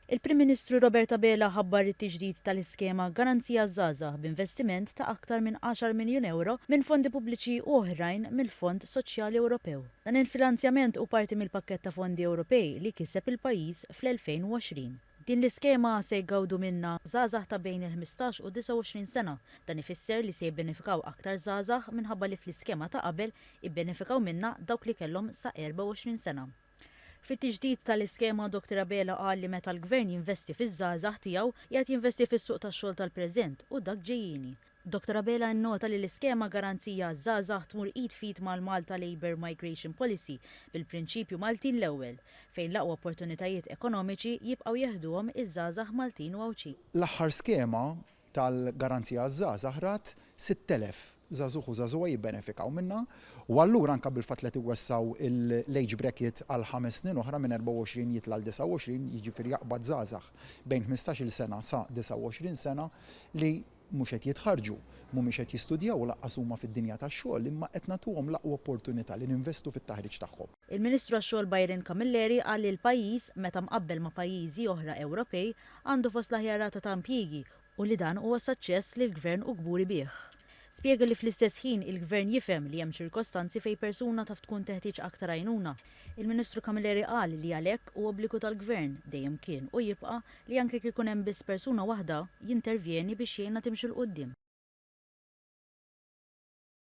Il-Prim Ministru Roberta Bela ħabbar it-tiġdid tal-iskema Garanzija Żgħażagħ b'investiment ta' aktar minn 10 miljun euro minn fondi pubbliċi u oħrajn mill-Fond Soċjali Ewropew. Dan il-finanzjament u parti mill-pakkett ta' fondi Ewropej li kiseb il-pajjiż fl-2020. Din l-iskema se jgawdu minna żgħażagħ ta' bejn il-15 u 29 sena. Dan ifisser li se jibbenefikaw aktar żgħażagħ minħabba li fl-iskema ta' qabel ibbenefikaw minna dawk li kellhom sa' 24 sena. Fit-tiġdid tal-iskema Dr. Bela qal li meta l-Gvern jinvesti fiż-żgħażagħ tiegħu qiegħed jinvesti fis-suq tax-xogħol tal-preżent u dak ġejjieni. Dr. Bela nnota li l-iskema Garanzija żgħażagħ tmur id fit mal-Malta Labour Migration Policy bil-prinċipju Maltin l-ewwel fejn l-aqwa opportunitajiet ekonomiċi jibqgħu jeħduhom iż-żgħażagħ Maltin u Awċi. L-aħħar skema tal-Garanzija żgħażagħ rat 6,000 żagħżugħ u żagħżugħa jibbenefikaw minnha u allura anke bil-fatt li tiwessaw l-age bracket għal 5 snin oħra minn 24 jitla l 29 jiġifieri jaqbad żgħażagħ bejn 15-il sena sa 29 sena li mhux qed jitħarġu, mhumiex qed jistudjaw laqqas huma fid-dinja tax-xogħol imma qed nagħtuhom l-aqwa opportunità li ninvestu fit-taħriġ tagħhom. Il-Ministru għax-xogħol Byron Camilleri qal li l-pajjiż meta mqabbel ma' pajjiżi oħra Ewropej għandu fost l-aħjar rata ta' impjiegi u li dan huwa saċċess li l-Gvern u kburi bih. Spjega li fl-istess ħin il-Gvern jifhem li hemm ċirkostanzi fejn persuna taf tkun teħtieġ aktar għajnuna. Il-Ministru Camilleri qal li għalhekk huwa obbligu tal-Gvern dejjem kien u jibqa' li anke kien ikun hemm biss persuna waħda jintervjeni biex jgħinha timxi l qudiem.